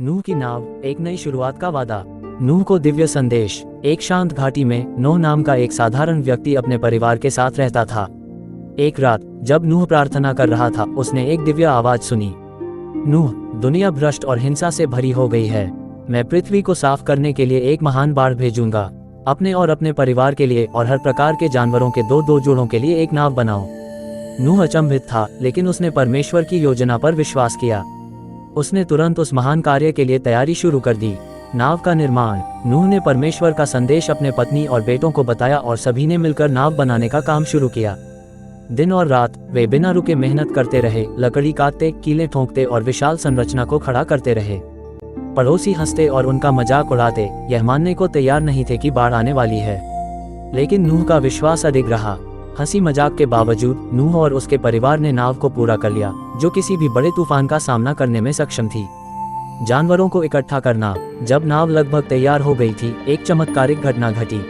नूह की नाव, एक नई शुरुआत का वादा। नूह को दिव्य संदेश। एक शांत घाटी में नूह नाम का एक साधारण व्यक्ति अपने परिवार के साथ रहता था। एक रात जब नूह प्रार्थना कर रहा था, उसने एक दिव्य आवाज सुनी। नूह, दुनिया भ्रष्ट और हिंसा से भरी हो गई है। मैं पृथ्वी को साफ करने के लिए एक महान बाढ़ भेजूंगा। अपने और अपने परिवार के लिए और हर प्रकार के जानवरों के दो जोड़ों के लिए एक नाव बनाओ। नूह अचंभित था, लेकिन उसने परमेश्वर की योजना पर विश्वास किया। उसने तुरंत उस महान कार्य के लिए तैयारी शुरू कर दी। नाव का निर्माण। नूह ने परमेश्वर का संदेश अपने पत्नी और बेटों को बताया और सभी ने मिलकर नाव बनाने का काम शुरू किया। दिन और रात वे बिना रुके मेहनत करते रहे, लकड़ी काटते, कीलें ठोंकते और विशाल संरचना को खड़ा करते रहे। पड़ोसी हंसते और उनका मजाक उड़ाते, यह मानने को तैयार नहीं थे कि बाढ़ आने वाली है। लेकिन नूह का विश्वास अडिग रहा। हंसी मजाक के बावजूद नूह और उसके परिवार ने नाव को पूरा कर लिया, जो किसी भी बड़े तूफान का सामना करने में सक्षम थी। जानवरों को इकट्ठा करना। जब नाव लगभग तैयार हो गई थी, एक चमत्कारिक घटना घटी।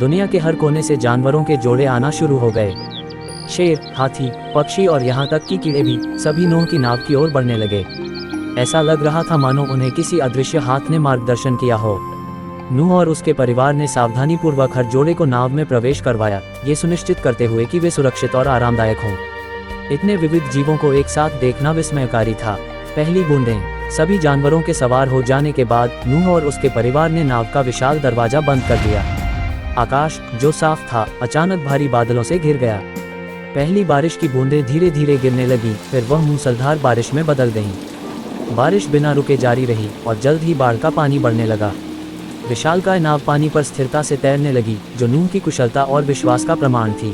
दुनिया के हर कोने से जानवरों के जोड़े आना शुरू हो गए। शेर, हाथी, पक्षी और यहाँ तक कि कीड़े भी सभी नूह की नाव की ओर बढ़ने लगे। ऐसा लग रहा था मानो उन्हें किसी अदृश्य हाथ ने मार्गदर्शन किया हो। नूह और उसके परिवार ने सावधानीपूर्वक हर जोड़े को नाव में प्रवेश करवाया, ये सुनिश्चित करते हुए कि वे सुरक्षित और आरामदायक हों। इतने विविध जीवों को एक साथ देखना विस्मयकारी था। पहली बूंदें। सभी जानवरों के सवार हो जाने के बाद नूह और उसके परिवार ने नाव का विशाल दरवाजा बंद कर दिया। आकाश, जो साफ था, अचानक भारी बादलों से घिर गया। पहली बारिश की बूंदें धीरे धीरे गिरने लगी, फिर वह मूसलाधार बारिश में बदल गईं। बारिश बिना रुके जारी रही और जल्द ही बाढ़ का पानी बढ़ने लगा। विशालकाय नाव पानी पर स्थिरता से तैरने लगी, जो नूह की कुशलता और विश्वास का प्रमाण थी।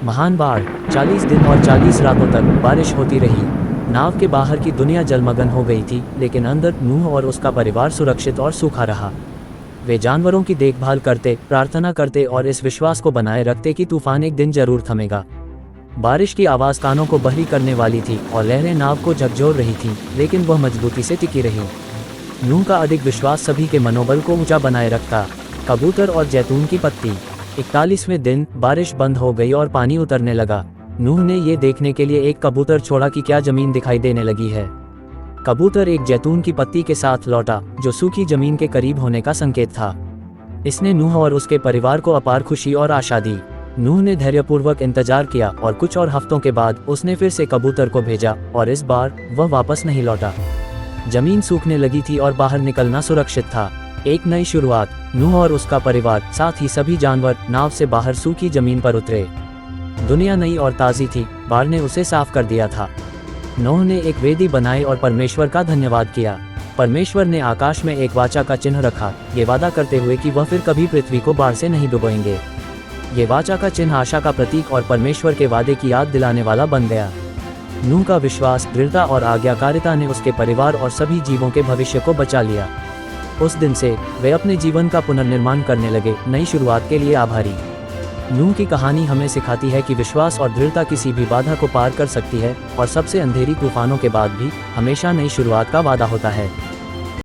महान बाढ़। 40 दिन और 40 रातों तक बारिश होती रही। नाव के बाहर की दुनिया जलमग्न हो गई थी, लेकिन अंदर नूह और उसका परिवार सुरक्षित और सूखा रहा। वे जानवरों की देखभाल करते, प्रार्थना करते और इस विश्वास को बनाए रखते कि तूफान एक दिन जरूर थमेगा। बारिश की आवाज कानों को बहरी करने वाली थी और लहरें नाव को झकझोर रही थीं, लेकिन वह मजबूती से टिकी रही। नूह का अधिक विश्वास सभी के मनोबल को ऊंचा बनाए रखता। कबूतर और जैतून की पत्ती। 41वें दिन बारिश बंद हो गई और पानी उतरने लगा। नूह ने ये देखने के लिए एक कबूतर छोड़ा कि क्या जमीन दिखाई देने लगी है। कबूतर एक जैतून की पत्ती के साथ लौटा, जो सूखी जमीन के करीब होने का संकेत था। इसने नूह और उसके परिवार को अपार खुशी और आशा दी। नूह ने धैर्यपूर्वक इंतजार किया और कुछ और हफ्तों के बाद उसने फिर से कबूतर को भेजा, और इस बार वह वापस नहीं लौटा। जमीन सूखने लगी थी और बाहर निकलना सुरक्षित था। एक नई शुरुआत। नूह और उसका परिवार, साथ ही सभी जानवर नाव से बाहर सूखी जमीन पर उतरे। दुनिया नई और ताज़ी थी, बाढ़ ने उसे साफ कर दिया था। नूह ने एक वेदी बनाई और परमेश्वर का धन्यवाद किया। परमेश्वर ने आकाश में एक वाचा का चिन्ह रखा, ये वादा करते हुए कि वह फिर कभी पृथ्वी को बाढ़ से नहीं डुबोएंगे। ये वाचा का चिन्ह आशा का प्रतीक और परमेश्वर के वादे की याद दिलाने वाला बन गया। नूह का विश्वास, दृढ़ता और आज्ञाकारिता ने उसके परिवार और सभी जीवों के भविष्य को बचा लिया। उस दिन से वे अपने जीवन का पुनर्निर्माण करने लगे, नई शुरुआत के लिए आभारी। नूह की कहानी हमें सिखाती है कि विश्वास और दृढ़ता किसी भी बाधा को पार कर सकती है, और सबसे अंधेरी तूफानों के बाद भी हमेशा नई शुरुआत का वादा होता है।